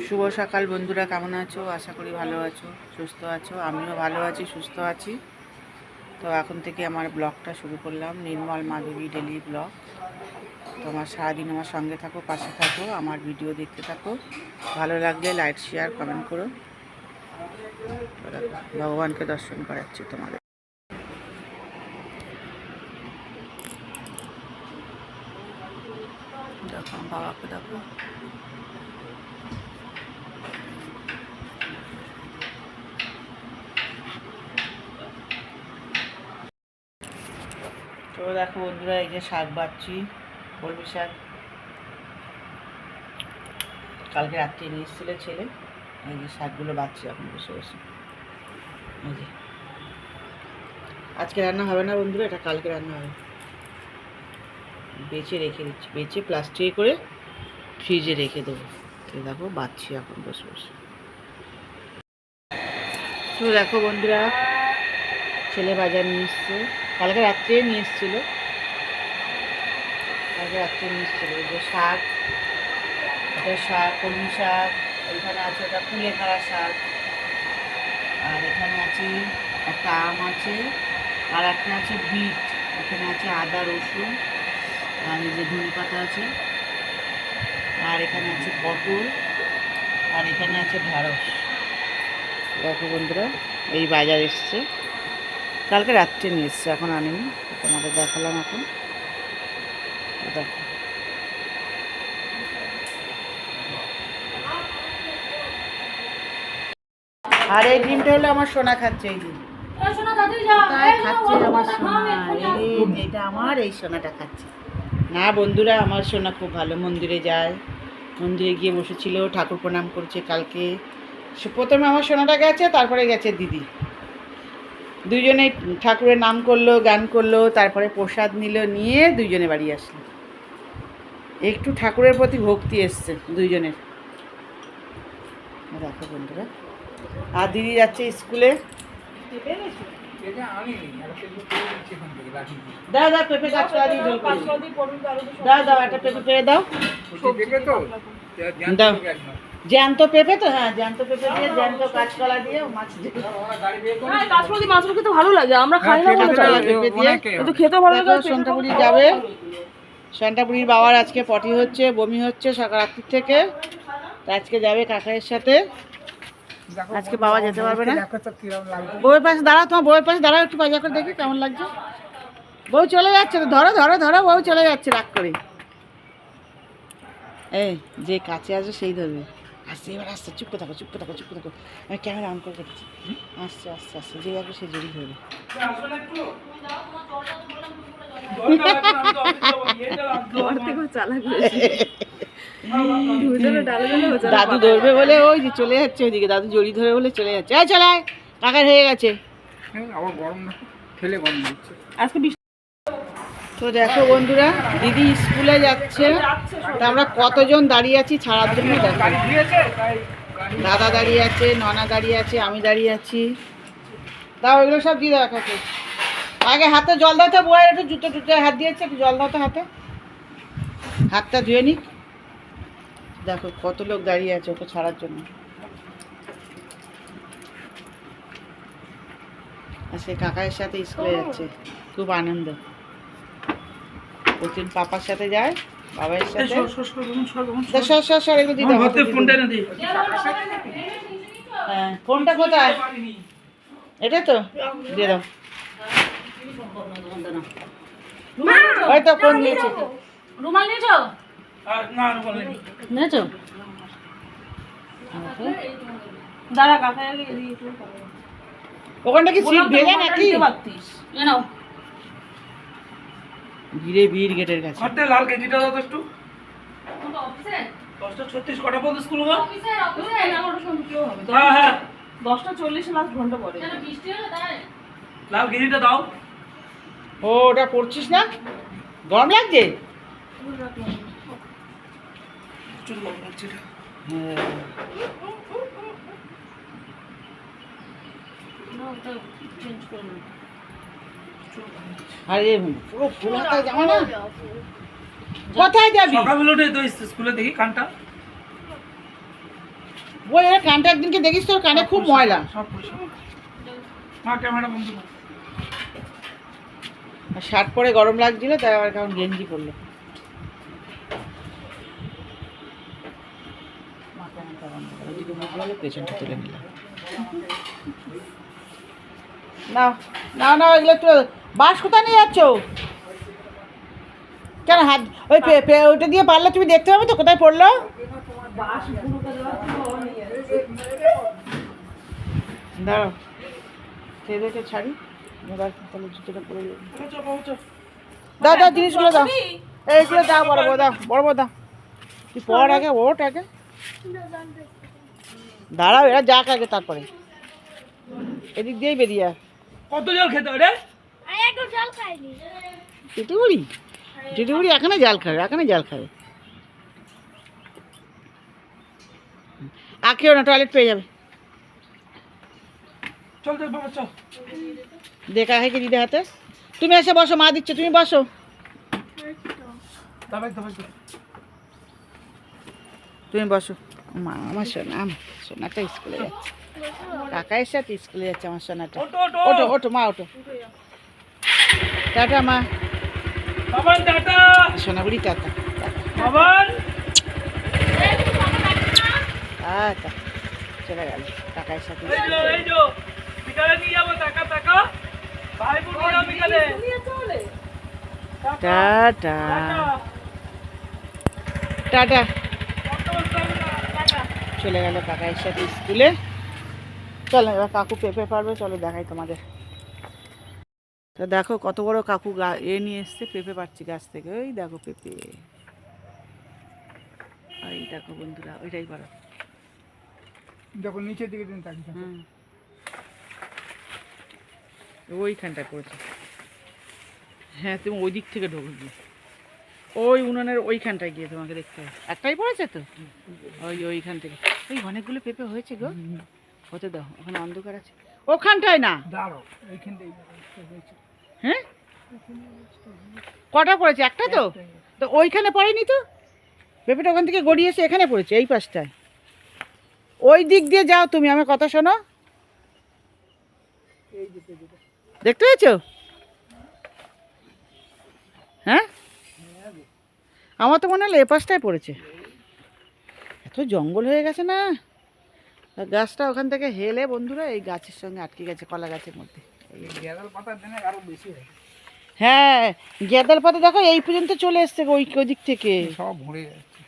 শুভ সকাল বন্ধুরা, কেমন আছো? আশা করি ভালো আছো, সুস্থ আছো। আমিও ভালো আছি, সুস্থ আছি। তো এখন থেকে আমার ব্লগটা শুরু করলাম, নির্মল মাধবী ডেলি ব্লগ। তো আমার সারাদিন আমার সঙ্গে থাকো, পাশে থাকো, আমার ভিডিও দেখতে থাকো। ভালো লাগলে লাইক, শেয়ার, কমেন্ট করো। ভগবানকে দর্শন করাচ্ছি তোমাদের। দেখো বাবাকে, দেখো। তো দেখো বন্ধুরা, এই যে শাক বাচ্ছি, কলমি শাক। কালকে রাত্রে নিয়ে এসেছিল ছেলে। এই যে শাকগুলো বাচ্ছি এখন বসে বসে। এই যে আজকে রান্না হবে না বন্ধুরা, এটা কালকে রান্না হবে। বেছে রেখে দিচ্ছি, বেছে প্লাস্টিকে করে ফ্রিজে রেখে দেবো। তো দেখো বাচ্ছি এখন বসে বসে। তো দেখো বন্ধুরা, ছেলে বাজার নিয়ে এসছে, কালকে রাত্রে নিয়ে এসেছিলো। কালকে রাত্রে নিয়ে এসেছিলো এই যে শাক, এটা শাক, কলমি শাক। ওইখানে আছে ওটা কুলেখাড়া শাক। আর এখানে আছে একটা আম আছে, আর একটা আছে বিট। এখানে আছে আদা, রসুন, আর এই যে ধনে পাতা আছে। আর এখানে আছে পটল, আর এখানে আছে ঢ্যাঁড়স। দেখো বন্ধুরা, এই বাজার এসছে, কালকে রাত্রে নিয়ে এসছে, এখন আনেনি। তোমাদের দেখালাম এখন। দেখো আর এই ডিমটা হলো আমার সোনা খাচ্ছে। এই ডিম খাচ্ছে আমার সোনা। এটা আমার এই সোনাটা খাচ্ছে। না বন্ধুরা, আমার সোনা খুব ভালো, মন্দিরে যায়। মন্দিরে গিয়ে বসেছিল, ঠাকুর প্রণাম করছে কালকে। প্রথমে আমার সোনাটা গেছে, তারপরে গেছে দিদি। দুইজনে ঠাকুরের নাম করলো, গান করলো, তারপরে প্রসাদ নিল, নিয়ে দুইজনে বাড়ি আসলো। একটু ঠাকুরের প্রতি ভক্তি এসছে দুইজনের। দেখো বন্ধুরা, আর দিদি যাচ্ছে স্কুলে। দাও দাও, পেঁপে গাছ দিয়ে জল করে দাও। দাও একটা পেঁপে পেয়ে দাও। দাও জ্যান্ত পেঁপে তো, হ্যাঁ জ্যান্ত পেঁপে দিয়ে, জ্যান্ত কাঁচকলা দিয়ে মাছ দিয়ে। কাঁচকলা মাছ খেতে ভালো লাগে, আমরা খাই না বলে পেঁপে দিয়ে কিন্তু খেতে ভালো লাগে। সন্তাপুরি যাবে, সন্তাপুরির বাবার আজকে পটি হচ্ছে, বমি হচ্ছে সকাল রাত্রির থেকে। আজকে যাবে কাকারের সাথে। আজকে বাবা যেতে পারবে না। বউয়ের পাশে দাঁড়াও, তোমার বউয়ের পাশে দাঁড়াও, একটু বাজার করে দেখি কেমন লাগছে। বউ চলে যাচ্ছে তো, ধরো ধরো ধরো, বউ চলে যাচ্ছে রাগ করে। এই যে কাছে আসবে সেই ধরবে। আসছে, এবার আসছে, চুপ থাকো, চুপ থাকো, চুপ থাকো। আমি ক্যামেরা অন করে রেখেছি। আসছে আসছে আসছে, যে আসবে সে জড়ি ধরবে। দাদু ধরবে বলে ওই যে চলে যাচ্ছে ওইদিকে, দাদু জড়ি ধরে বলে চলে যাচ্ছে। এই চলে কাকার হয়ে গেছে। আবার গরম না খেলে গরম দিচ্ছে আজকে। তো দেখো বন্ধুরা, দিদি স্কুলে যাচ্ছে, তা আমরা কতজন দাঁড়িয়ে আছি ছাড়ার জন্য। দেখো দাদা দাঁড়িয়ে আছে, ননা দাঁড়িয়ে আছে, আমি দাঁড়িয়ে আছি। দাও এগুলো সব দিয়ে দাও কাছে। আগে হাতে জল দাও তো, বউয়ের একটু জুতো টুতো হাত দিয়েছে, একটু জল দাও তো হাতে, হাতটা ধুয়ে নিক। দেখো কত লোক দাঁড়িয়ে আছে ওকে ছাড়ার জন্য। আর সে কাকায়ের সাথে স্কুলে যাচ্ছে, খুব আনন্দ। প্রতিদিন পাপার সাথে যায়, বাবার সাথে। এগুলো দিয়ে দাও। হ্যাঁ, ফোনটা কোথায়? এটা তো দিয়ে দাও। ওই তো ফোন নিয়েছে। রুমাল নিয়েছো? নিয়েছো? দাঁড়া কাকা, ওখানটা কি সিট ভেজা নাকি? ভিড়ে ভিড় গেটের কাছে। লাল কেজিটা দাও তো একটু। 10:36 কটা পর্যন্ত স্কুল হবে? হ্যাঁ হ্যাঁ 10:40 লাস্ট ঘন্টা পরে। লাল কেজিটা দাও। ও ওটা পড়ছিস না? গরম লাগছে? চুল গরম লাগছে। আরে পুরো ফুল হাতা জামা না। কোথায় যাবি? সকালবেলা উঠে তো স্কুলে দেখি কানটা ওই এর কানটা একদিনকে দেখিস তোর কানে খুব ময়লা। সব পরিষ্কার। মা ক্যামেরা বন্ধ কর। আর শার্ট পরে গরম লাগছিল তাই আবার কেমন গেঞ্জি পরলো। ওইদিকে মুখ ভালো পেছনটা তুলে নিলাম। না না না এগুলো একটু বাস কোথায় নিয়ে যাচ্ছ? কেন হাত ওই ওইটা দিয়ে পারলে তুমি দেখতে পাবে তো কোথায় পড়লো। দাঁড়াও খেয়ে ছাড়ি এবার তাহলে জুতোটা পরে দাও দাও জিনিসগুলো দাও, এইগুলো দাও বড় বড় দাও, বড় বড় দাও। তুই পর আগে ওঠ আগে, দাঁড়াও এরা যাক আগে তারপরে এদিক দিয়েই বেরিয়ে আয়। কত জল খেতে হবে রে? টিটিগুড়ি টিটিগুড়ি এখানে জাল খাবে, এখানে জাল খাবে। আঁকেও না, টয়লেট পেয়ে যাবে। চল চল বাবা চল। দেখা হয় কি দিদি হাতে। তুমি এসে বসো, মা দিচ্ছে, তুমি বসো। দাবাই দাবাই। তুমি বসো। মা আমার সোনা, আমার সোনাটা স্কুলে যাচ্ছে, কাকায়ের সাথে স্কুলে যাচ্ছে আমার সোনাটা। ওটো ওটো ওঠো ওঠো মা ওঠো, টাটা মা। বাবান টাটা। সোনাগুড়ি টাটা। বাবান আচ্ছা চলে গেল কাকায়ের সাথে। এই যে বিকালে নিয়ে যাবো টাকা টাকা। ভাই বোন নিয়ে যাবো বিকালে। Tata tata. চলে গেল কাকায়ের সাথে স্কুলে। চলো এবার কাকু পেঁপে পারবে, চলো দেখাই তোমাদের। তো দেখো কত বড় কাকু নিয়ে এসছে পেঁপে পাচ্ছি গাছ থেকে। ওই দেখো পেঁপে, ওই দেখো বন্ধুরা, ওইটাই পারো। দেখো নিচের দিকে দিন তাকিয়ে। হুম ওইখানটা করেছে। হ্যাঁ তুমি ওই দিক থেকে ঢুকবে, ওই উনানের ওইখানটায় গিয়ে তোমাকে দেখতে হবে। একটাই পড়েছে তো, ওইখান থেকে। এই অনেকগুলো পেঁপে হয়েছে গো, হতে দাও, ওখানে অন্ধকার আছে। ওখানটায় না, দাঁড়াও এইখানটাই। হ্যাঁ কটা পড়েছে? একটা তো, তো ওইখানে পড়েনি তো পেঁপেটা, ওখান থেকে গড়িয়েছে এখানে পড়েছে এই পাশটায়। ওই দিক দিয়ে যাও তুমি, আমার কথা শোনো। দেখতে পেয়েছো? হ্যাঁ আমার তো মনে হলো এ পাশটায় পড়েছে। এত জঙ্গল হয়ে গেছে না, আর গাছটা ওখান থেকে হেলে বন্ধুরা এই গাছের সঙ্গে আটকে গেছে, কলা গাছের মধ্যে। গেঁদাল পাতা দেনে আরো বেশি হয়। হ্যাঁ গেঁদাল পাতা দেখো এই পর্যন্ত চলে এসছে ওই দিক থেকে, সব ভরে যাচ্ছে।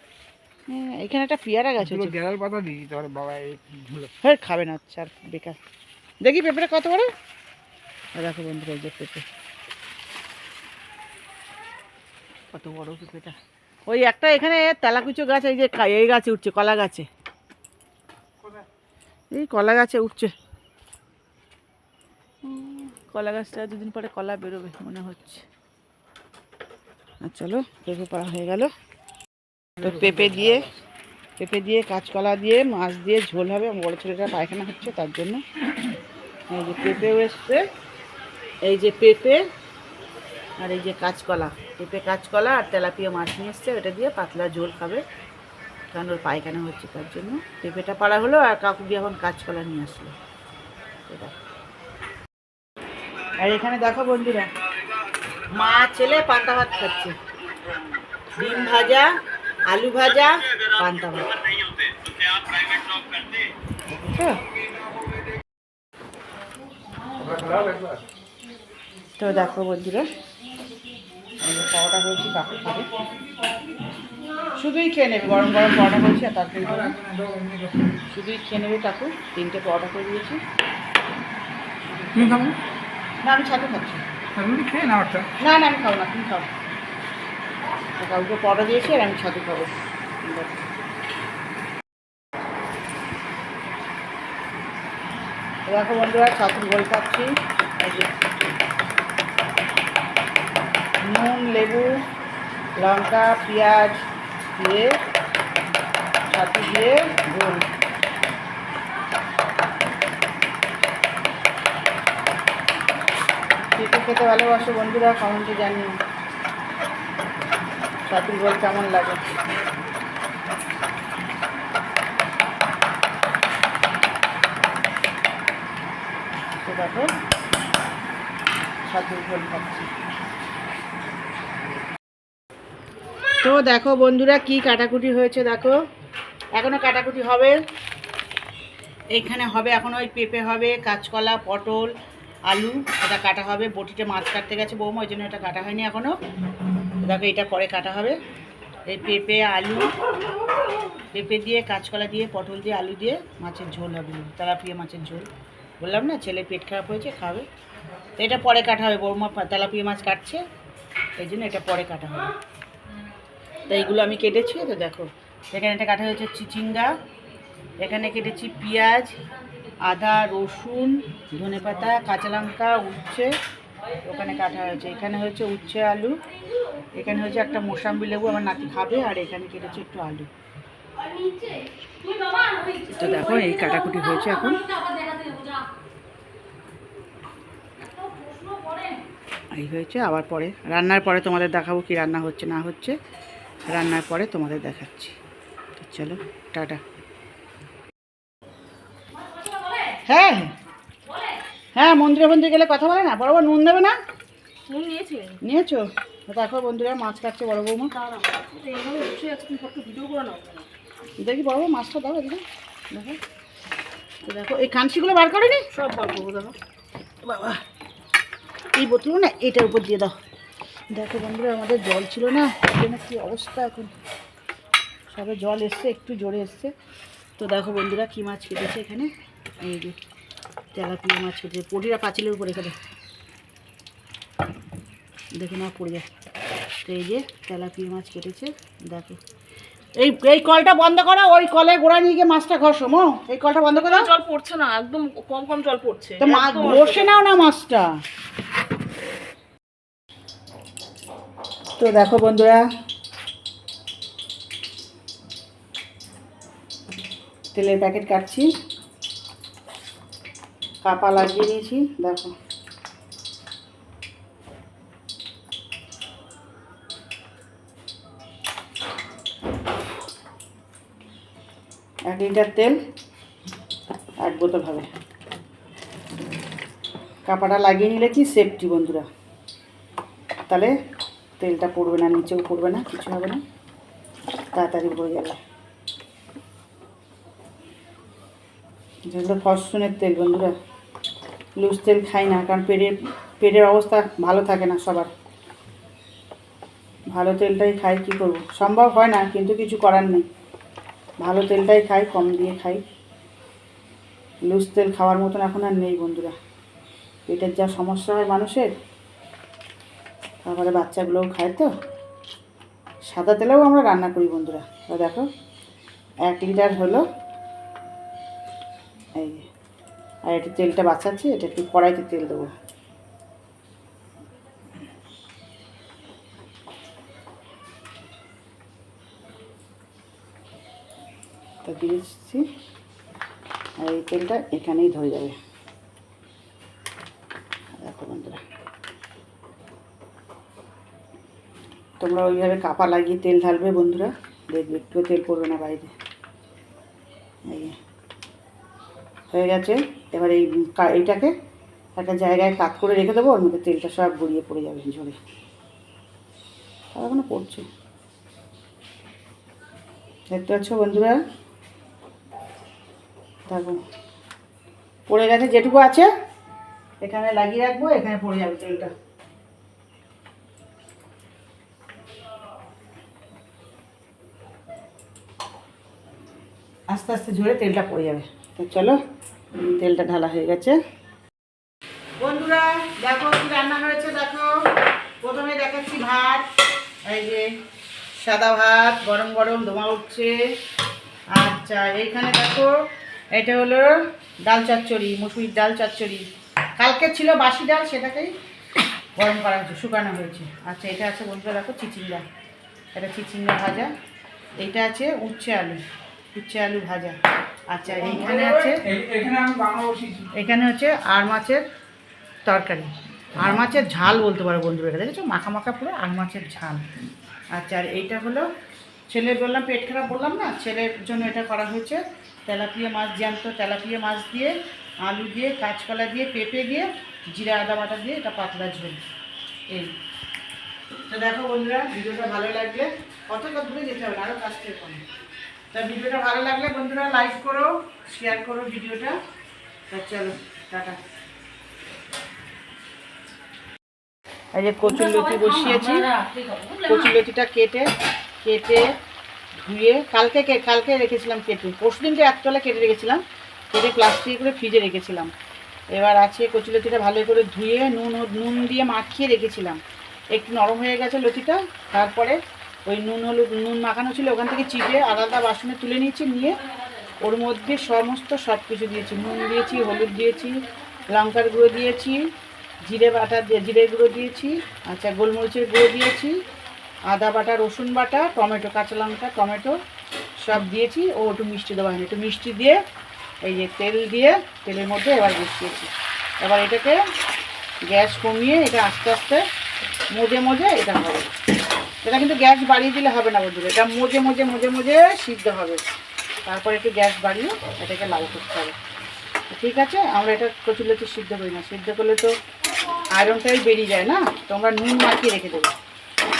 হ্যাঁ এখানে একটা পেয়ারা গাছ হচ্ছে। গেঁদাল পাতা দিই তোর বাবা এই ধুলো। হ্যাঁ খাবে না, আচ্ছা আর বেকার। দেখি পেঁপেটা কত বড়, দেখো বন্ধুরা এই যে পেঁপে কত বড় পেঁপেটা। ওই একটা এখানে তেলাকুচো গাছ, এই যে এই গাছে উঠছে, কলা গাছে, এই কলা গাছে উঠছে। কলা গাছটা দুদিন পরে কলা বেরোবে মনে হচ্ছে। আর চলো পেঁপে পাড়া হয়ে গেল। তো পেঁপে দিয়ে কাঁচকলা দিয়ে মাছ দিয়ে ঝোল হবে। বড় ছেলেটা পায়খানা হচ্ছে তার জন্য। এই যে পেঁপেও এসছে, এই যে পেঁপে আর এই যে কাঁচকলা, পেঁপে কাঁচকলা আর তেলাপিয়া মাছ নিয়ে এসছে, ওটা দিয়ে পাতলা ঝোল খাবে, কারণ ওর পায়খানা হচ্ছে তার জন্য। পেঁপেটা পাড়া হলো আর কাকু দিয়ে এখন কাঁচকলা নিয়ে আসলো। এটা আর এখানে দেখো বন্ধুরা, মা ছেলে পান্তা ভাত খাচ্ছে, ডিম ভাজা, আলু ভাজা, পান্তা ভাত। তো দেখো বন্ধুরা, পরোটা করেছি, কাকু খাবে, শুধুই খেয়ে নেবে। গরম গরম পরোটা করেছি আর তরকারি শুধুই খেয়ে নেবে কাকু। 3টে পরোটা করে দিয়েছি। তুমি খাবে না আমি ছাতু খাচ্ছি। রুটি খেয়ে না একটা। না না আমি খাবো না, তুমি খাও। কাউকে পরোটা দিয়েছি আর আমি ছাতু খাবো। দেখো বন্ধুরা ছাতুর গোল খাচ্ছি, নুন লেবু লঙ্কা পেঁয়াজ দিয়ে ছাতু দিয়ে গোল। পেঁপে খেতে ভালোবাসো বন্ধুরা, কমেন্টে জানিও ছাতুর গোল কেমন লাগে। দেখো সব ঝোল খাচ্ছি। তো দেখো বন্ধুরা কি কাটাকুটি হয়েছে, দেখো এখনো কাটাকুটি হবে। এইখানে হবে এখন ওই পেঁপে হবে, কাঁচকলা, পটল, আলু, এটা কাটা হবে। বটিতে মাছ কাটতে গেছে বৌমা, ওই জন্য এটা কাটা হয়নি এখনও। দেখো এটা পরে কাটা হবে। এই পেঁপে, আলু, পেঁপে দিয়ে, কাঁচকলা দিয়ে, পটল দিয়ে, আলু দিয়ে মাছের ঝোল হবে, তেলাপিয়া মাছের ঝোল। বললাম না ছেলে পেট খারাপ হয়েছে, খাবে। তো এটা পরে কাটা হবে, বৌমা তেলাপিয়া মাছ কাটছে, এই জন্য এটা পরে কাটা হবে। তো এইগুলো আমি কেটেছি। তো দেখো এখানে এটা কাটা হয়েছে চিচিঙ্গা, এখানে কেটেছি পেঁয়াজ, আদা, রসুন, ধনেপাতা, কাঁচা লঙ্কা, উচ্ছে, ওখানে কাটা হয়েছে। এখানে হচ্ছে উচ্ছে আলু, এখানে হচ্ছে একটা মোসাম্বি লেবু আমার নাতি খাবে, আর এখানে কেটেছি একটু আলু। তো দেখো এই কাটাকুটি হয়েছে এখন। এই হয়েছে, আবার পরে রান্নার পরে তোমাদের দেখাবো কি রান্না হচ্ছে না হচ্ছে, রান্নার পরে তোমাদের দেখাচ্ছি। তো চলো টাটা। হ্যাঁ হ্যাঁ, মন্দিরে মন্দিরে গেলে কথা বলে না, বড় নুন দেবে না? নুন নিয়েছি। নিয়েছো? দেখো বন্ধুরা মাছ কাটছে বড় বৌমা। ভিডিও করে নাও। দেখি বড় বউ মাছটা দাও এদিকে, দেখো। তো দেখো এই কাঁচিগুলো বার করেনি, সব বার করবো। দেখো বাবা এই বোতলও না এটার উপর দিয়ে দাও। দেখো বন্ধুরা আমাদের জল ছিল না, এই জন্য কী অবস্থা এখন, সবে জল এসছে, একটু জোরে এসছে। তো দেখো বন্ধুরা কী মাছ কেটেছে এখানে, এই যে তেলাপিয়া মাছ কেটেছে, পটিরা পাঁচিলের উপরে এখানে দেখে না পড়ে যায়। তো এই যে তেলাপিয়া মাছ কেটেছে, দেখো। এই এই কলটা বন্ধ করো, ওই কলে গোড়া নিয়ে গিয়ে মাছটা ঘষো মো, এই কলটা বন্ধ করো। জল পড়ছে না, একদম কম কম জল পড়ছে। তো মাছ ঘষে নাও না মাছটা। তো দেখো বন্ধুরা তেলের প্যাকেট কাটছি, কাপা লাগিয়ে দিয়েছি। দেখো এক লিটার তেল, এক বোতল হবে। কাপাটা লাগিয়ে নিলে কি সেফটি বন্ধুরা, তাহলে তেলটা পড়বে না, নিচেও পড়বে না, কিছু হবে না, তাড়াতাড়ি পড়ে যাবে। যেগুলো ফরচুনের তেল বন্ধুরা, লুজ তেল খাই না, কারণ পেটের অবস্থা ভালো থাকে না সবার। ভালো তেলটাই খাই, কী করবো, সম্ভব হয় না কিন্তু কিছু করার নেই। ভালো তেলটাই খাই, কম দিয়ে খাই। লুজ তেল খাওয়ার মতন এখন আর নেই বন্ধুরা। পেটের যা সমস্যা হয় মানুষের, তারপরে বাচ্চাগুলোও খায়। তো সাদা তেলেও আমরা রান্না করি বন্ধুরা। তো দেখো 1 লিটার হলো, এই আর একটু তেলটা বাঁচাচ্ছি, এটা একটু কড়াইতে তেল দেবো। তো দিয়েছি, আর এই তেলটা এখানেই ধরে যাবে। দেখো বন্ধুরা তোমরা ওইভাবে কাপা লাগিয়ে তেল ঢালবে বন্ধুরা, দেখবে একটু তেল পড়বে না বাইরে। এই হয়ে গেছে। এবার এইটাকে একটা জায়গায় কাত করে রেখে দেবো, ওর মধ্যে তেলটা সব গড়িয়ে পড়ে যাবে ঝরে। আর এখনো পড়ছে, দেখতে পাচ্ছ বন্ধুরা। দেখো পড়ে গেছে, যেটুকু আছে এখানে লাগিয়ে রাখবো, এখানে পড়ে যাবে তেলটা। আস্তে আস্তে ঝরে তেলটা পড়ে যাবে। তো চলো তেলটা ঢালা হয়ে গেছে বন্ধুরা। দেখো কি রান্না হয়েছে, দেখো প্রথমে দেখাচ্ছি ভাত, এই যে সাদা ভাত গরম গরম ধোঁয়া উঠছে। আচ্ছা এইখানে দেখো এটা হলো ডাল চচ্চড়ি, মুসুরির ডাল চচ্চড়ি, কালকে ছিল বাসি ডাল, সেটাকেই গরম করা হয়েছে, শুকানো হয়েছে। আচ্ছা এটা আছে বন্ধুরা দেখো চিচিঙ্গা, এটা চিচিঙ্গা ভাজা। এইটা আছে উচ্ছে আলু ভাজা। আচ্ছা এইখানে আছে, এখানে হচ্ছে আর মাছের তরকারি, আর মাছের ঝাল বলতে পারো বন্ধুরা, এটা দেখেছো মাখা মাখা পুরো আর মাছের ঝাল। আচ্ছা আর এইটা হলো ছেলের, বললাম পেট খারাপ বললাম না, ছেলের জন্য এটা করা হয়েছে তেলাপিয়া মাছ, জ্যান্ত তেলাপিয়া মাছ দিয়ে আলু দিয়ে, কাঁচকলা দিয়ে, পেঁপে দিয়ে, জিরা আদা বাটা দিয়ে এটা পাতলা ঝোল। এই তো দেখো বন্ধুরা, ভিডিওটা ভালো লাগলে কতটা দূরে যেতে হবে না, আরও কাছ থেকে কম। তা ভিডিওটা ভালো লাগলে বন্ধুরা লাইক করো, শেয়ার করো ভিডিওটা। তা চলো টাটা। এই যে কচুর লতি বসিয়েছি, কচুর লতিটা কেটে ধুয়ে কালকে রেখেছিলাম কেটে, পরশুদিনকে একতলা কেটে রেখেছিলাম, কেটে প্লাস্টিক করে ফ্রিজে রেখেছিলাম। এবার আছে কচুর লতিটা ভালো করে ধুয়ে নুন দিয়ে মাখিয়ে রেখেছিলাম, একটু নরম হয়ে গেছে লতিটা। তারপরে ওই নুন মাখানো ছিল ওখান থেকে চিপে আলাদা বাসনে তুলে নিয়েছি, নিয়ে ওর মধ্যে সব কিছু দিয়েছি, নুন দিয়েছি, হলুদ দিয়েছি, লঙ্কার গুঁড়ো দিয়েছি, জিরে গুঁড়ো দিয়েছি, আচ্ছা গোলমরিচের গুঁড়ো দিয়েছি, আদা বাটা, রসুন বাটা, টমেটো, কাঁচা লঙ্কা, টমেটো সব দিয়েছি। ও একটু মিষ্টি দেওয়া হয়নি, একটু মিষ্টি দিয়ে এই যে তেল দিয়ে তেলের মধ্যে এবার বসিয়েছি। এবার এটাকে গ্যাস কমিয়ে এটা আস্তে আস্তে মজে এটা হবে। এটা কিন্তু গ্যাস বাড়িয়ে দিলে হবে না বন্ধুরা, এটা মজে সিদ্ধ হবে। তারপরে একটু গ্যাস বাড়িয়ে এটাকে লাল করতে হবে। ঠিক আছে, আমরা এটা কচুর লতি সিদ্ধ করি না, সিদ্ধ করলে তো আয়রনটাই বেরিয়ে যায় না। তোমরা নুন মাখিয়ে রেখে দেবে,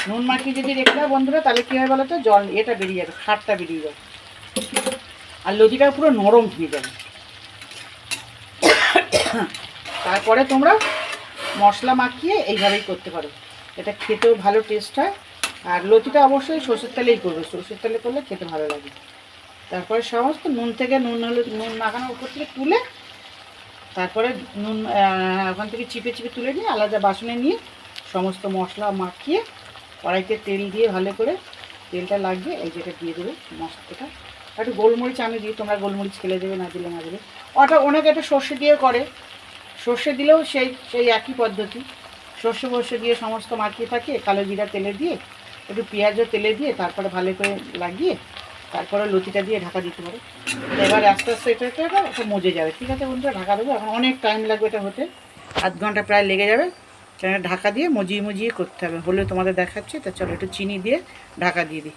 নুন মাখিয়ে যদি রেখে দাও বন্ধুরা, তাহলে কী হয় বলো তো, জল এটা বেরিয়ে যাবে, খাটটা বেরিয়ে যাবে, আর লতিটা পুরো নরম হয়ে যাবে। তারপরে তোমরা মশলা মাখিয়ে এইভাবেই করতে পারো, এটা খেতেও ভালো টেস্ট হয়। আর লতিটা অবশ্যই সরষের তেলেই করবে, সরষের তেলে করলে খেতে ভালো লাগে। তারপরে সমস্ত নুন মাখানোর উপর থেকে তুলে, তারপরে ওখান থেকে চিপে তুলে নিয়ে আলাদা বাসনে নিয়ে সমস্ত মশলা মাখিয়ে কড়াইতে তেল দিয়ে ভালো করে তেলটা লাগিয়ে এই যেটা দিয়ে দেবে মশলাটা। একটু গোলমরিচ আমি দিই, তোমরা গোলমরিচ খেলে দেবে, না দিলে না দেবে। অনেকে একটা সর্ষে দিয়ে করে, সর্ষে দিলেও সেই একই পদ্ধতি। সর্ষে দিয়ে সমস্ত মাখিয়ে থাকিয়ে কালো জিরা তেলে দিয়ে, একটু পেঁয়াজও তেলে দিয়ে, তারপরে ভালো করে লাগিয়ে তারপরে লতিটা দিয়ে ঢাকা দিতে পারো। এবার আস্তে আস্তে এটা মজে যাবে। ঠিক আছে বন্ধুরা, ঢাকা দেবো, এখন অনেক টাইম লাগবে এটা হতে, আধ ঘন্টা প্রায় লেগে যাবে। সেখানে ঢাকা দিয়ে মজিয়ে করতে হবে। হলে তোমাদের দেখাচ্ছি, তা চলো একটু চিনি দিয়ে ঢাকা দিয়ে দিই।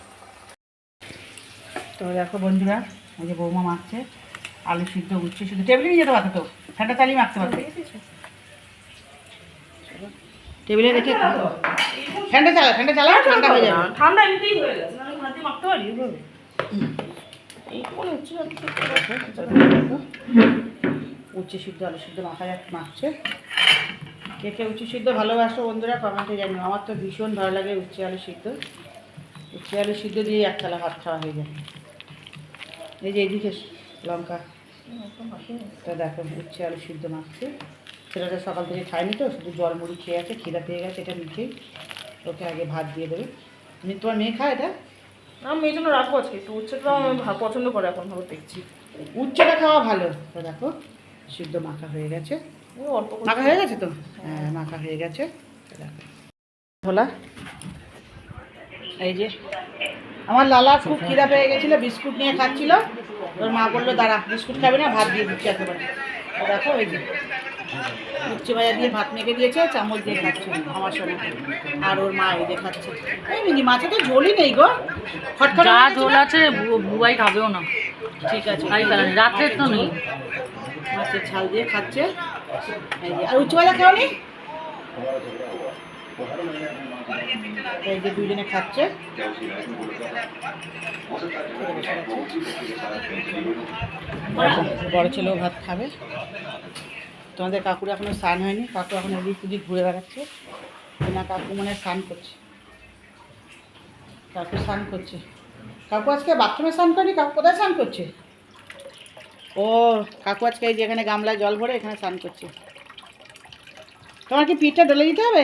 তো দেখো বন্ধুরা, এই যে বৌমা মাখছে আলু সিদ্ধ, উচ্ছে সিদ্ধ। টেবিলে নিয়ে যেতে পারতো তো, ঠান্ডা তালিয়ে মাখতে পারতো। টেবিলে রেখে ঠান্ডা চালা ঠান্ডা হয়ে যাবে। ঠান্ডা এমনিতেই হয়ে গেছে, না আমি হাতে মাখতে পারি এভাবে। এই মনে হচ্ছে উচ্ছে সিদ্ধ আলু সিদ্ধ মাখছে। কে উচ্ছে সিদ্ধ ভালোবাসো বন্ধুরা কমেন্টে জানিও। আমার তো ভীষণ ভালো লাগে উচ্ছে আলু সিদ্ধ দিয়ে এক থালা ভাত খাওয়া হয়ে যায়। এই যে এইদিকে লঙ্কা তো দেখো উচ্ছে আলু সিদ্ধ মাখছে। ছেলেটা সকাল থেকে খায়নি তো, শুধু জল মুড়ি খেয়ে আছে, খিদা পেয়ে গেছে। এটা মিঠেই ওকে আগে ভাত দিয়ে দেবে। তোমার মেয়ে খায় এটা? আমি এই জন্য রাখবো আজকে একটু, উচ্ছেটা আমি পছন্দ করে এখন ভাবে দেখছি। উচ্ছেটা খাওয়া ভালো। তো দেখো সিদ্ধ মাখা হয়ে গেছে, অল্প মাখা হয়ে গেছে তো, হ্যাঁ মাখা হয়ে গেছে। দেখো ভোলা, এই যে আমার লালা খুব খিদা পেয়ে গেছিলো, বিস্কুট নিয়ে খাচ্ছিল। ওর মা বললো দাঁড়া বিস্কুট খাবে না, ভাত দিয়ে দিচ্ছি একেবারে। দেখো এই যে উচ্ছে ভাজা দিয়ে ভাত মেখে দিয়েছে, চামচ দিয়ে খাচ্ছে আমার সঙ্গে। আর ওর মা এই যে খাচ্ছে। এই মিনি মাছে তো ঝোলই নেই গো, খটখট যা ঝোল আছে বুবাই খাবেও না। ঠিক আছে, রাত্রে তো নেই। মাছের ঝাল দিয়ে খাচ্ছে। এই যে আর উচ্ছে ভাজা খাওনি, এই যে দুজনে খাচ্ছে। বড় ছেলেও ভাত খাবে। তোমাদের কাকুর এখনো স্নান হয়নি, কাকু এখন এদিক ওদিক ঘুরে বেড়াচ্ছে না। কাকু মানে স্নান করছে, কাকু স্নান করছে। কাকু আজকে বাথরুমে স্নান করেনি, কাকু কোথায় স্নান করছে? ও কাকু আজকে এই যে এখানে গামলায় জল ভরে এখানে স্নান করছে। তোমার কি পিঠটা ডলে দিতে হবে?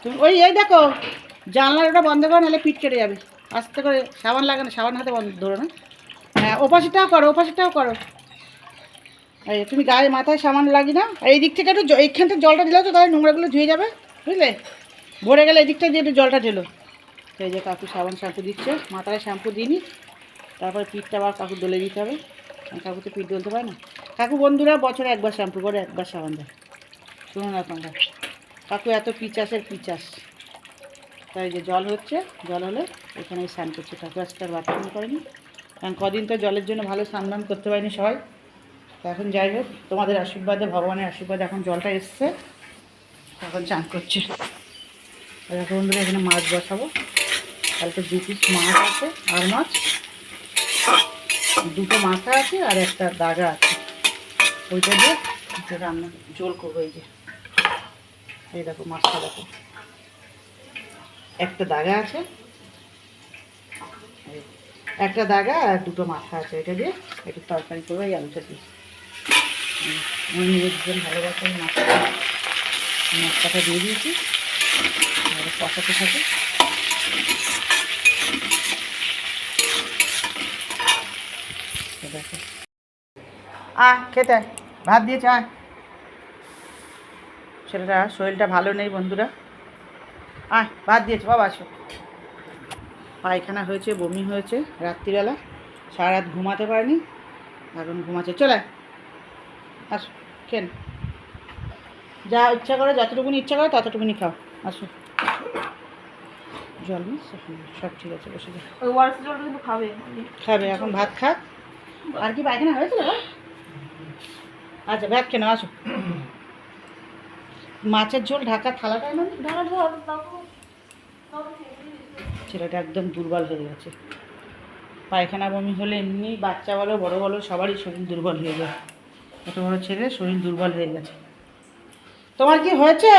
তুমি এই দেখো জানলার ওটা বন্ধ করো, নাহলে পিঠ কেটে যাবে। আস্তে করে সাবান লাগানো, সাবান হাতে বন্ধ ধরো না। হ্যাঁ ওপাশটাও করো। এই তুমি গায়ে মাথায় সাবান লাগি না, এই দিক থেকে একটু এইখানটা জলটা দিলেও তো তাহলে নোংরাগুলো ধুয়ে যাবে, বুঝলে? ভরে গেলে এই দিকটা দিয়ে একটু জলটা ঢেলো। এই যে কাকু শ্যাম্পু দিচ্ছে, মাথায় শ্যাম্পু দিইনি। তারপরে পিঠটা আবার কাকু ডলে দিতে হবে, কাকু তো পিঠ ডলতে পারে না। কাকু বন্ধুরা বছরে একবার শ্যাম্পু করে, একবার সাবান দেয়। শুনুন আপনারা, কাকু এত পিচাসের পিচাস। তাই যে জল হচ্ছে, জল হলে এখানে স্নান করছে। কাকু আজকে আর বাথরুম করেনি, কারণ কদিন তো জলের জন্য ভালো স্নান করতে পারেনি সবাই। তো এখন যাই হোক, তোমাদের আশীর্বাদে, ভগবানের আশীর্বাদে এখন জলটা এসছে, এখন চান করছে। আর এখন বন্ধুরা এখানে মাছ বসাবো। কালকে 2 পিস মাছ আছে, আর মাছ 2টো মাথা আছে আর একটা দাগা আছে, ওইটা দিয়ে রান্না ঝোল করবো। এই দেখো মাছটা দেখো, একটা দাগা আছে, একটা দাগা আর 2টো মাথা আছে, এটা দিয়ে একটু তরকারি করবো এই আলুটা দিয়ে। আমি নিজের ভীষণ ভালোবাসি মশলাটা দিয়ে দিয়েছি, কষাতে থাকে। দেখো খেতে ভাত দিয়েছে, ছেলেটা শরীরটা ভালো নেই বন্ধুরা। ভাত দিয়েছে বাবা, আসো। পায়খানা হয়েছে, বমি হয়েছে রাত্রিবেলা, সারা রাত ঘুমাতে পারেনি, এখন ঘুমাচ্ছে। চলে আসো, কেন যা ইচ্ছা করে, যতটুকুনি ইচ্ছা করে ততটুকুনি খাও। আসো, জল নিস, সব ঠিক আছে, বসে যা। ওই ওয়ারেস জলটা কিন্তু খাবে। খাবে এখন, ভাত খাক। আর কি পায়খানা হয়েছিল? আচ্ছা ভাত কেন, আসো। মাছের ঝোল ঢাকা থালাটাই মানে ছেলেটা একদম দুর্বল হয়ে গেছে। পায়খানা বমি হলে এমনি বাচ্চা বলো বড় বলো সবারই শরীর দুর্বল হয়ে যায়। এত বড় ছেলে শরীর দুর্বল হয়ে গেছে। তোমার কি হয়েছে?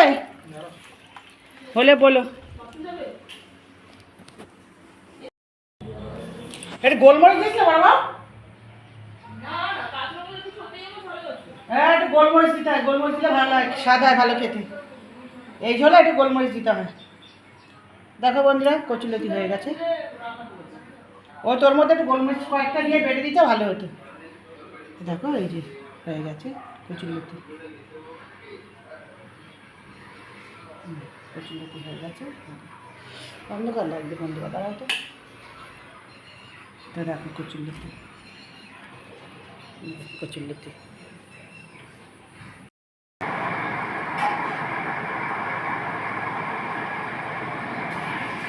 হলে বলো। এটা গোলমরিচ দিস না বাবা? হ্যাঁ, একটু গোলমরিচ দিতে হয়, গোলমরিচ দিলে ভালো হয়, স্বাদ হয় ভালো খেতে। এই ঝোলে একটু গোলমরিচ দিতে হয়। দেখো বন্ধুরা, কচুলতি হয়ে গেছে। ও তোর মধ্যে একটু গোলমরিচ কয়েকটা নিয়ে বেটে দিতে ভালো হতো। দেখো এই যে হয়ে গেছে কচুলতি, কচুলতি হয়ে গেছে। অন্ধকার লাগবে বন্ধুরা, দাঁড়াও তো। দেখো কচুলতি, কচুলতি।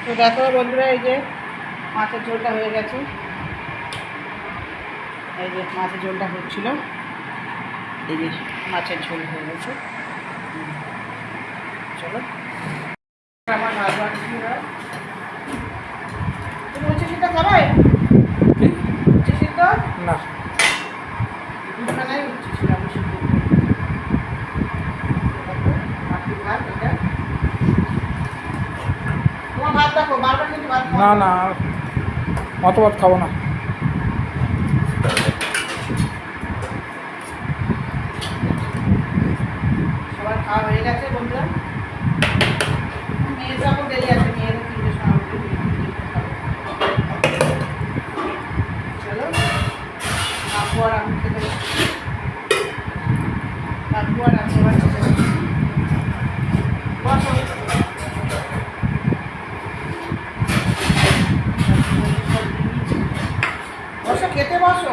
তো দেখো বন্ধুরা, এই যে মাছের ঝোলটা হয়ে গেছে। এই যে মাছের ঝোলটা হচ্ছিল, এই যে মাছের ঝোল হয়ে গেছে। চলো, আমার ভাত বাড়ছি। তুমি উচ্ছে সিদ্ধ খাবে? উচ্ছে সিদ্ধ না, দুখানাই উচ্ছে ছিল, আমি সিদ্ধ ভাত। এটা তোমার ভাত দেখো, বারবার কিন্তু ভাত না না, অত ভাত খাবো না। সবার খাওয়া হয়ে গেছে বন্ধুরা। মেয়ের যখন দেরি আছে, মেয়ের 3টের সময় উঠে চলো কাকু আর আমি খেতে, কাকু আর আমি এবার খেতে বসো। বসো, খেতে বসো।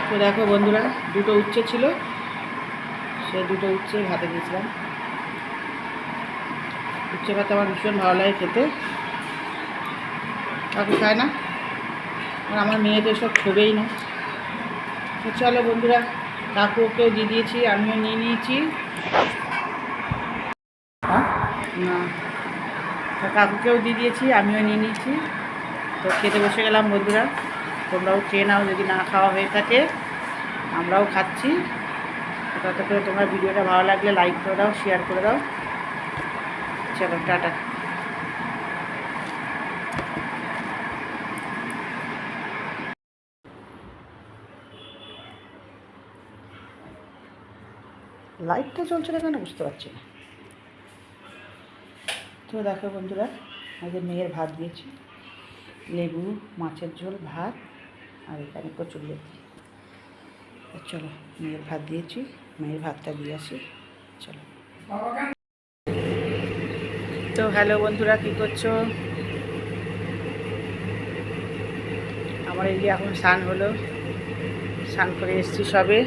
তো দেখো বন্ধুরা, 2টো উচ্ছে ছিল, সেই 2টো উচ্ছে ভাতে দিয়েছিলাম। উচ্ছে ভাত আমার ভীষণ ভালো লাগে খেতে, কাকু খায় না, আর আমার মেয়ে তো এসব ছোবেই না। তো চলো বন্ধুরা, কাকুকেও দিয়ে দিয়েছি, আমিও নিয়ে নিয়েছি। না, তো কাকুকেও দিয়ে দিয়েছি, আমিও নিয়ে নিয়েছি। তো খেতে বসে গেলাম বন্ধুরা। তোমরাও খেয়ে নাও যদি না খাওয়া হয়ে থাকে, আমরাও খাচ্ছি। তত করে তোমরা ভিডিওটা ভালো লাগলে লাইক করে দাও, শেয়ার করে দাও। চলো টাটা। লাইটটা চলছে না কেন বুঝতে পারছি না। তো দেখো বন্ধুরা, আমাদের মেয়ের ভাত দিয়েছি, লেবু, মাছের ঝোল, ভাত, আর এখানে কচুরলতি। চলো মেয়ের ভাত দিয়েছি, মেয়ের ভাতটা দিয়ে আসি। চলো। তো হ্যালো বন্ধুরা, কী করছো? আমার এই যে এখন স্নান হলো, স্নান করে এসেছি সবে।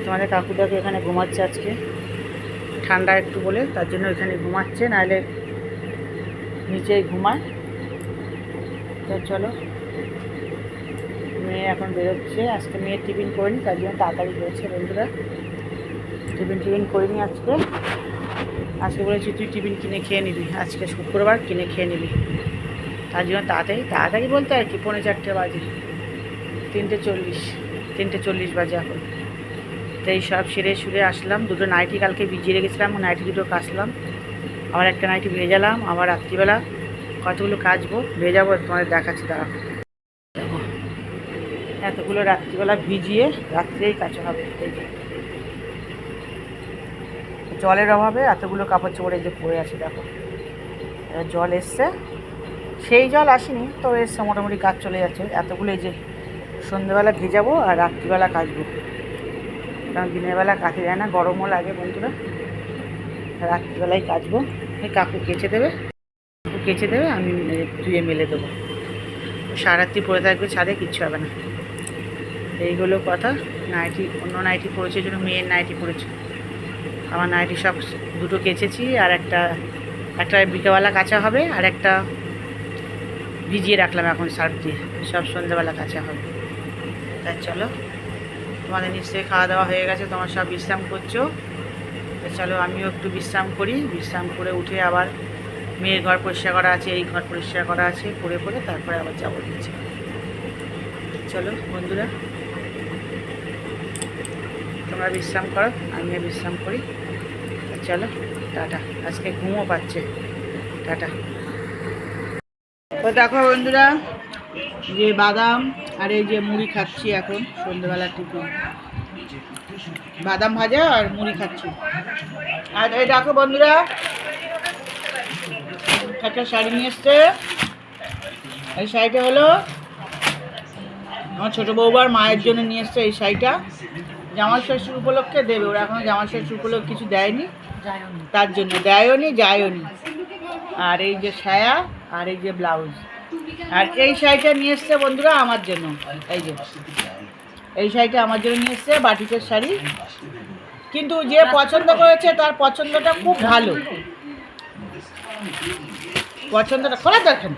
তোমাদের কাকুটাকে এখানে ঘুমাচ্ছে, আজকে ঠান্ডা একটু বলে তার জন্য এখানে ঘুমাচ্ছে, নাহলে নিচেই ঘুমায়। তো চলো মেয়ে এখন বেরোচ্ছে। আজকে মেয়ে টিফিন করিনি, তার জন্য তাড়াতাড়ি বেরোচ্ছে বন্ধুরা। টিফিন করিনি আজকে। আজকে বলেছি তুই টিফিন কিনে খেয়ে নিবি, আজকে শুক্রবার কিনে খেয়ে নিবি। তার জন্য তাড়াতাড়ি বলতে আর কি 3:45 বাজে, 3:40 বাজে এখন। তো এই সব সেরে আসলাম। দুটো নাইটি কালকে ভিজিয়ে রেখেছিলাম, নাইটি দুটো কাচলাম, আবার একটা নাইটি ভেজালাম। আবার রাত্রিবেলা কতগুলো কাচবো, ভেজাবো, তোমাদের দেখাচ্ছি দাঁড়া। দেখো এতগুলো রাত্রিবেলা ভিজিয়ে রাত্রেই কাচা হবে। এই যে জলের অভাবে এতগুলো কাপড় চোপড় এই যে পড়ে আছে দেখো। জল এসছে, সেই জল আসেনি তো এসছে, মোটামুটি কাজ চলে যাচ্ছে। এতগুলো এই যে সন্ধ্যেবেলা ভেজাবো আর রাত্রিবেলা কাচবো, কারণ দিনের বেলা কাচা যায় না, গরমও লাগে বন্ধুরা। রাত্রিবেলায় কাচবো। এই কাকু কেচে দেবে, আমি ধুয়ে মেলে দেবো। সারাত্রি পরে থাকবে ছাদে, কিচ্ছু হবে না। এইগুলো কথা। নাইটি অন্য নাইটি পরেছে, জন্য মেয়ের নাইটি পরেছে। আমার নাইটি সব দুটো কেচেছি, আর একটা বিকেলবেলা কাচা হবে, আর একটা ভিজিয়ে রাখলাম এখন সার্ফ দিয়ে, সব সন্ধ্যাবেলা কাচা হবে। তাই চলো, তোমাদের নিশ্চয়ই খাওয়া দাওয়া হয়ে গেছে, তোমার সব বিশ্রাম করছো। তো চলো আমিও একটু বিশ্রাম করি। বিশ্রাম করে উঠে আবার মেয়ের ঘর পরিষ্কার করা আছে, এই ঘর পরিষ্কার করা আছে, করে তারপরে আবার যাবো নিচে। চলো বন্ধুরা, তোমরা বিশ্রাম করো, আমিও বিশ্রাম করি। চলো টাটা। আজকে ঘুমও পাচ্ছে। টাটা। তো দেখো বন্ধুরা, যে বাদাম আর এই যে মুড়ি খাচ্ছি এখন সন্ধ্যেবেলা টিফিন। বাদাম ভাজা আর মুড়ি খাচ্ছি। আর এই দেখো বন্ধুরা, একটা শাড়ি নিয়ে এসছে। এই শাড়িটা হলো আমার ছোটো বৌবার মায়ের জন্য নিয়ে এসছে। এই শাড়িটা জামাই ষষ্ঠীর উপলক্ষে দেবে, ওরা এখনো জামাই ষষ্ঠীর উপলক্ষে কিছু দেয়নি, তার জন্য যায়নি। আর এই যে সায়া আর এই যে ব্লাউজ, আর এই শাড়িটা নিয়ে এসছে বন্ধুরা আমার জন্য। এই যে এই শাড়িটা আমার জন্য নিয়ে এসছে, বাটিকের শাড়ি। কিন্তু যে পছন্দ করেছে তার পছন্দটা খুব ভালো, পছন্দটা খোলা দেখেন।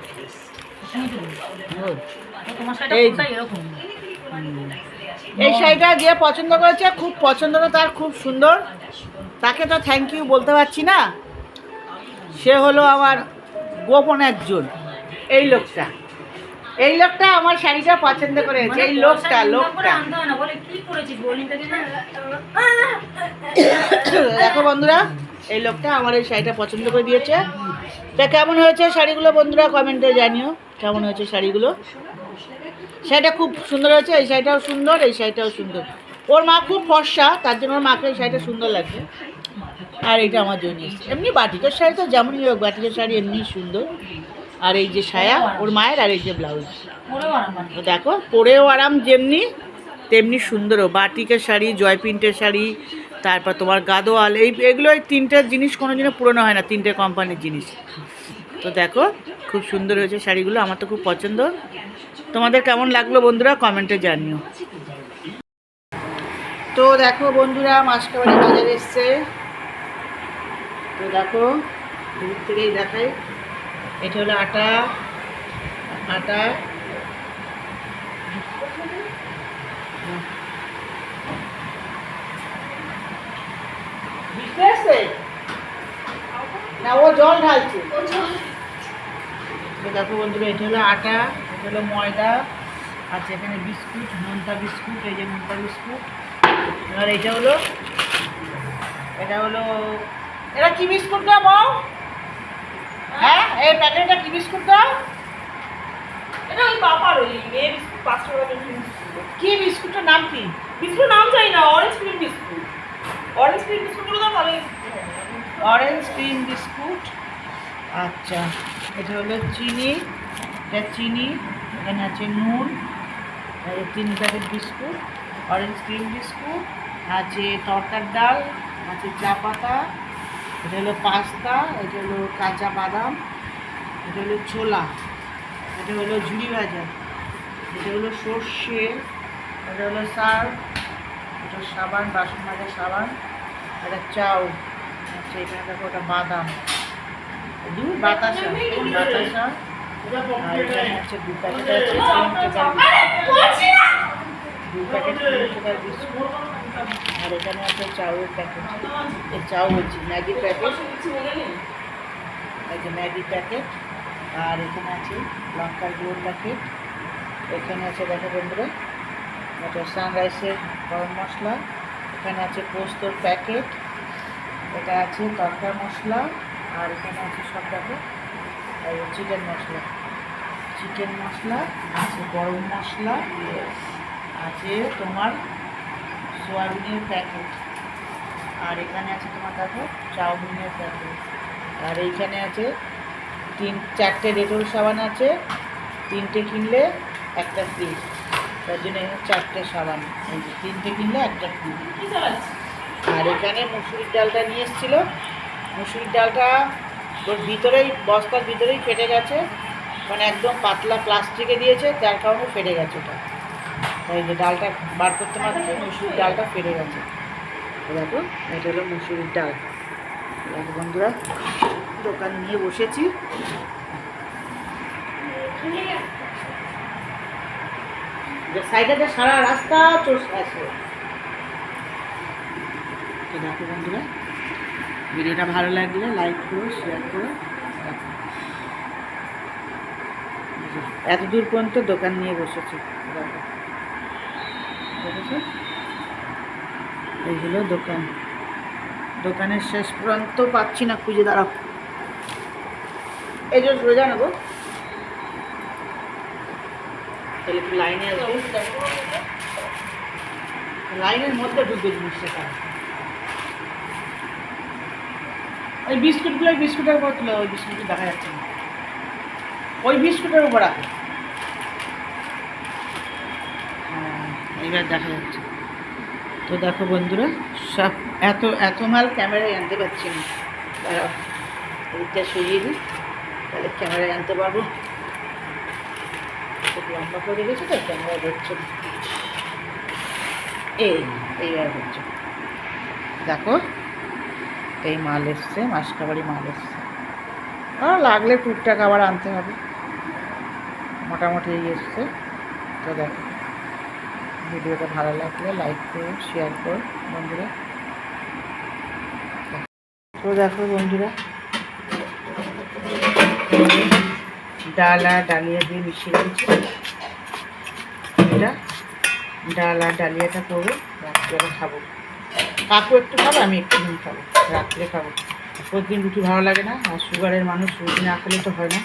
এই শাড়িটা যে পছন্দ করেছে, খুব পছন্দটা তার, খুব সুন্দর। তাকে তো থ্যাংক ইউ বলতে পারছি না, সে হলো আমার গোপন একজন। এই লোকটা আমার শাড়িটা পছন্দ করেছে। এই লোকটা দেখো বন্ধুরা, এই লোকটা আমার এই শাড়িটা পছন্দ করে দিয়েছে। তা কেমন হয়েছে শাড়িগুলো বন্ধুরা কমেন্টে জানিও, কেমন হয়েছে শাড়িগুলো। শাড়িটা খুব সুন্দর হয়েছে, এই শাড়িটাও সুন্দর, এই শাড়িটাও সুন্দর। ওর মা খুব ফর্সা, তার জন্য ওর মাকে এই শাড়িটা সুন্দর লাগছে। আর এইটা আমার জন্য এমনি বাটিকের শাড়ি তো যেমনই হোক, বাটিকের শাড়ি এমনি সুন্দর। আর এই যে সায়া ওর মায়ের, আর এই যে ব্লাউজ, দেখো পরেও আরাম যেমনি তেমনি সুন্দরও। বাটিকের শাড়ি, জয় প্রিন্টের শাড়ি, তারপর তোমার গাদোয়াল, এগুলো এই তিনটে জিনিস কোনো দিনও পুরনো হয় না, তিনটে কোম্পানির জিনিস। তো দেখো খুব সুন্দর হয়েছে শাড়িগুলো, আমার তো খুব পছন্দ। তোমাদের কেমন লাগলো বন্ধুরা কমেন্টে জানিও। তো দেখো বন্ধুরা, মাসকাবাড়ি বাজার এসছে। তো দেখো দূর থেকেই দেখাই, এটা হলো আটা। না ও জল ঢালছে। দেখো বন্ধুরা, এটা হলো আটা, এটা হলো ময়দা, আচ্ছা এখানে বিস্কুট, নোনতা বিস্কুট, এই যে নোনতা বিস্কুট। আর এটা হলো এটা কি বিস্কুট দাও বউ? হ্যাঁ এই প্যাকেটটা কি বিস্কুট দাও? এটা ওই পাপার ওই মেয়ে বিস্কুট 500 টাকা কি বিস্কুটের নাম কি? বিস্কুটের নাম জানি না, orange cream biscuit. Orange cream বিস্কুটগুলো দাও তাহলে। Orange cream biscuit. আচ্ছা এটা হলো চিনি, এখানে আছে নুন, 3 packet biscuit, orange cream biscuit, আছে তরকার ডাল, আছে চা পাতা, এটা হলো পাস্তা, এটা হলো কাঁচা বাদাম, এটা হলো ছোলা, এটা হলো ঝুড়ি ভাজা, এটা হলো সর্ষে, এটা হলো সার্ফ, এটা সাবান, বাসন মাজা সাবান, এটা চাউ, আচ্ছা এখানে দেখো ওটা বাদাম, বাতাসা, আর এখানে হচ্ছে 2 প্যাকেট আছে। 2 প্যাকেট 30 টাকার বিস্কুট। আর এখানে আছে চাউয়ের প্যাকেট, এই চাউ বলছি ম্যাগির প্যাকেট, এই যে ম্যাগির প্যাকেট। আর এখানে আছে লঙ্কার গুঁড়োর প্যাকেট। এখানে আছে দেখো বন্ধুরা এটা সানরাইসের গরম মশলা। এখানে আছে পোস্তর প্যাকেট, এটা আছে তরকা মশলা। আর এখানে আছে সব দেখো চিকেন মশলা, চিকেন মশলা আছে, গরম মশলা আছে, তোমার সোয়াবিনের প্যাকেট। আর এখানে আছে তোমার দেখো চাউমিনের প্যাকেট। আর এইখানে আছে 4টে ডেটল সাবান আছে, 3টে কিনলে একটা ফ্রি, তার জন্য এখানে 4টে সাবান, এই যে 3টে কিনলে একটা ফ্রি। কি চালাচ্ছি? আর এখানে মুসুরির ডালটা নিয়ে এসেছিল, মুসুরির ডালটা ওর ভিতরেই বস্তার ভিতরেই ফেটে গেছে, মানে একদম পাতলা প্লাস্টিকে দিয়েছে, যার কারণে ফেটে গেছে ওটা। তাই যে ডালটা বার করতে পারছে, মুসুরির ডালটা ফেটে গেছে। দেখো এটা হলো মুসুরির ডাল। দেখো বন্ধুরা দোকান নিয়ে বসেছি। সাইডে সারা রাস্তা চষে আছে। তো দেখো বন্ধুরা ভিডিওটা ভালো লাগলে লাইক করো, শেয়ার করো। এত দূর পর্যন্ত দোকান নিয়ে বসেছি, দেখো দেখেছো, এই হলো দোকান। দোকানের শেষ প্রান্ত পাচ্ছি না, খুঁজে দাঁড়াও। এই যে সোজা নেবো, তাহলে একটু লাইনে আসবে, লাইনের মধ্যে ঢুকবে জিনিসটা। ওই বিস্কুটগুলো, বিস্কুটের উপর তুলে, ওই বিস্কুটটা দেখা যাচ্ছে না, ওই বিস্কুটের উপর রাখো। এইবার দেখা যাচ্ছে। তো দেখো বন্ধুরা সব এত মাল ক্যামেরায় আনতে পারছি না, দাঁড়াও এইটা সরিয়ে দিই, তাহলে ক্যামেরায় আনতে পারবো। লম্বা করে রেখেছি তো ক্যামেরা ধরছে না, এইবার হচ্ছে। দেখো এই মাল এসছে, মাসকাবাড়ি মাল এসছে। আর লাগলে টুকটাক আবার আনতে হবে, মোটামুটি এই এসছে। তো দেখো ভিডিওটা ভালো লাগলে লাইক করো, শেয়ার করো বন্ধুরা। তো দেখো বন্ধুরা ডাল আর ডালিয়া দিয়ে মিশিয়ে দিয়েছি। এটা ডাল আর ডালিয়াটা করবো, রাত্রে খাবো। কাকু একটু খাবো, আমি একটু দিন খাবো, রাত্রে খাবো। প্রতিদিন রুটি ভালো লাগে না, আর সুগারের মানুষ রুটি না খেলে তো হয় না,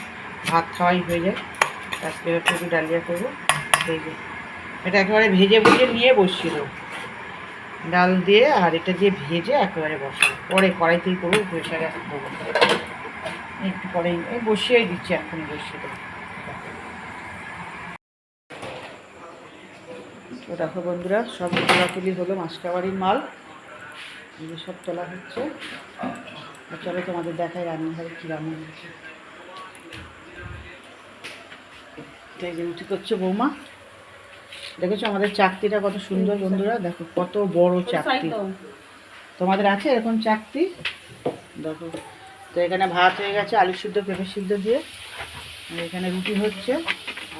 ভাত খাওয়াই হয়ে যায়। আজকে একটু ডালিয়া করবো। এই যে এটা একেবারে ভেজে ভুজে নিয়ে বসছিল, ডাল দিয়ে আর এটা দিয়ে ভেজে একেবারে বসাবো, পরে কড়াইতেই করবো, প্রেশারে করবো একটু পরেই, বসিয়েই দিচ্ছি, এখনই বসিয়ে দেবো। তো দেখো বন্ধুরা সব তোলাতুলি হলো, মাসকাবাড়ির মাল এগুলো সব তোলা হচ্ছে। চলো তোমাদের দেখায় রান্নাঘরে কী রান্না হচ্ছে। এই যে রুটি করছে বৌমা, দেখেছো আমাদের চাকতিটা কত সুন্দর বন্ধুরা, দেখো কত বড় চাকতি। তোমাদের আছে এরকম চাকতি? দেখো। তো এখানে ভাত হয়ে গেছে আলু সিদ্ধ পেঁপে সিদ্ধ দিয়ে, আর এখানে রুটি হচ্ছে,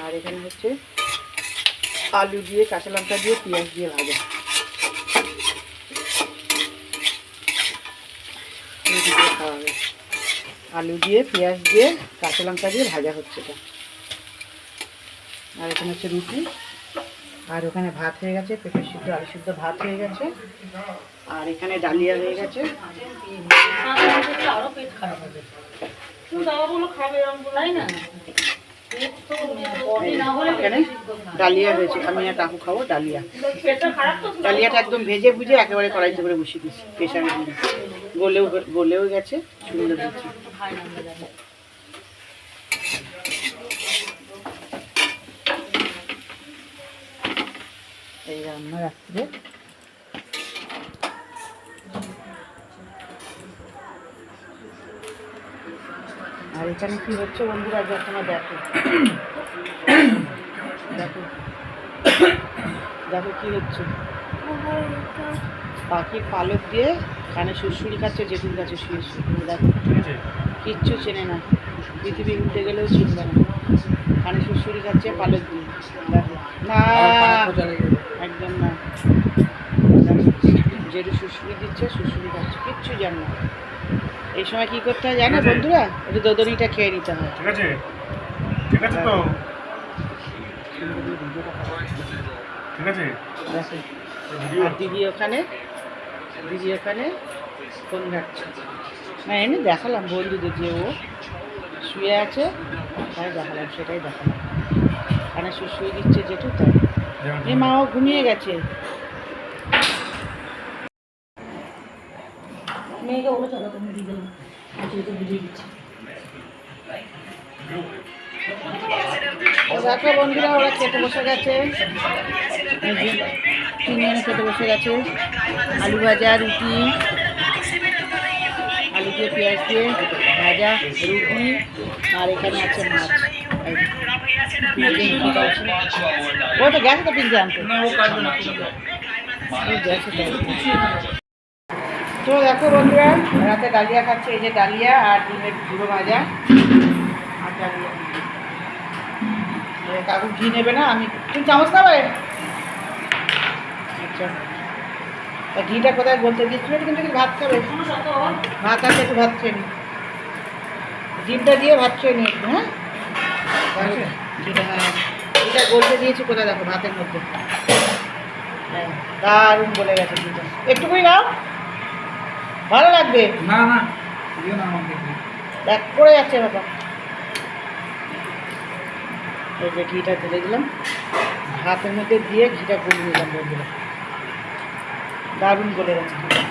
আর এখানে হচ্ছে আলু দিয়ে কাঁচা লঙ্কা দিয়ে পেঁয়াজ দিয়ে ভাজা। রুটি দিয়ে খাওয়া হবে, আলু দিয়ে পেঁয়াজ দিয়ে কাঁচা লঙ্কা দিয়ে ভাজা হচ্ছে এটা। আর এখানে হচ্ছে রুটি, আর ওখানে ভাত হয়ে গেছে, পেঁপে সিদ্ধ আলু সিদ্ধ ভাত হয়ে গেছে, আর এখানে ডালিয়া হয়ে গেছে। আরো পেট খারাপ হবে, দাবাগুলো খাবে তাই না? এখানে ডালিয়া হয়েছে, আমি আর কাকু খাবো ডালিয়া। ডালিয়াটা একদম ভেজে ভুজে একেবারে কড়াইতে করে বসিয়ে দিচ্ছি, প্রেশারে গলেও গেছে, সুন্দর হচ্ছে। এই রান্না রাত্রে। আর এখানে কি হচ্ছে বন্ধুরা যখন দেখো, দেখো দেখো কি হচ্ছে, পাখির পালক দিয়ে কানে সুরসুরি খাচ্ছে, জেঠুর কাছে শুয়ে শুয়ে। দেখো কিচ্ছু চেনে না, পৃথিবী উঠে গেলেও চিনবে না। কানে সুড়সুড়ি খাচ্ছে পালক দিয়ে। দেখো না, একদম না। যেটু সুড়সুড়ি দিচ্ছে সুড়সুড়ি খাচ্ছে, কিচ্ছু জানে না। এই সময় কি করতে হয় জানো বন্ধুরা? একটু দোদনিটা খেয়ে নিতে হয়। ঠিক আছে, ঠিক আছে তো, ঠিক আছে। দেখো আর দিদি ওখানে ফোন ঘাটছে। না এমনি দেখালাম বন্ধুদের যে ও শুয়ে আছে, তাই দেখালাম, সেটাই দেখালাম। কানে শুয়ে দিচ্ছে যেটু, তাই। এ মাও ঘুমিয়ে গেছে। মেয়েকে বলে চলো তুমি দিয়ে দিলাম, আজকে তো বুঝিয়ে দিচ্ছি। ও দেখো বন্ধুরা, ওরা খেতে বসে গেছে। এই যে তিনজনে খেতে বসে গেছে। আলু ভাজা, রুটি, আলু দিয়ে পেঁয়াজ দিয়ে ভাজা রুটি, আর এখানে আছে মাছ। ও তো গেছে তো পিনতে আনতে। তো দেখো বন্ধুরা, রাতে ডালিয়া খাচ্ছে। এই যে ডালিয়া আর ডিমের গুঁড়ো ভাজা আর ডালিয়া। কাকু ঘি নেবে না, আমি তুমি চামচ খাবে? আচ্ছা, তা ঘিটা কোথায় বলতে দিচ্ছিল? কিন্তু ভাত খাবে, ভাত আছে, একটু ভাত খেয়ে নি। ডিমটা দিয়ে ভাত খেয়ে নি একটু। হ্যাঁ ঘিটা, হ্যাঁ ঘিটা গলতে দিয়েছি কোথায়, দেখো ভাতের মধ্যে। হ্যাঁ দারুণ বলে গেছে ঘিটা। একটুকুই নাও, ভালো লাগবে। না না, দিও না আমাকে। ব্যাক করে যাচ্ছে বাবা। এই যে ঘিটা ঢেলে দিলাম ভাতের মধ্যে দিয়ে, ঘিটা গলিয়ে নিলাম বন্ধুরা। দারুণ গলে গেছে ঘিটা।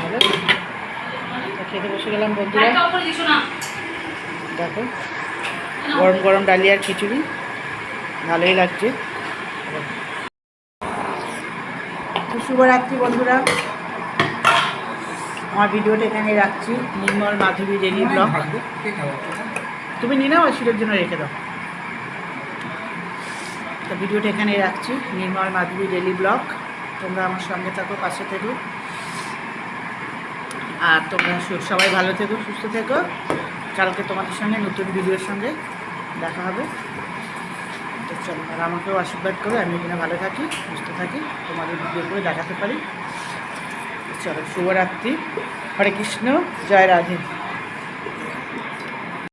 ভালো, খেতে বসে গেলাম বন্ধুরা। দেখো গরম গরম ডালিয়ার খিচুড়ি, ভালোই লাগছে। তো শুভরাত্রি বন্ধুরা, আমার ভিডিওটা এখানে রাখছি। নির্মল মাধুরী ডেলি ব্লগ। তুমি নিয়ে নাও, শিরের জন্য রেখে দাও। তো ভিডিওটা এখানে রাখছি, নির্মল মাধুরী ডেলি ব্লগ। তোমরা আমার সঙ্গে থাকো, পাশে থেকো, আর তোমরা সবাই ভালো থেকো, সুস্থ থেকো। কালকে তোমাদের সঙ্গে নতুন ভিডিওর সঙ্গে দেখা হবে। তো চলো, আর আমাকেও আশীর্বাদ করো, আমি এখানে ভালো থাকি, সুস্থ থাকি, তোমাদের ভিডিও করে দেখাতে পারি। চলো শুভরাত্রি, হরে কৃষ্ণ, জয় রাধে।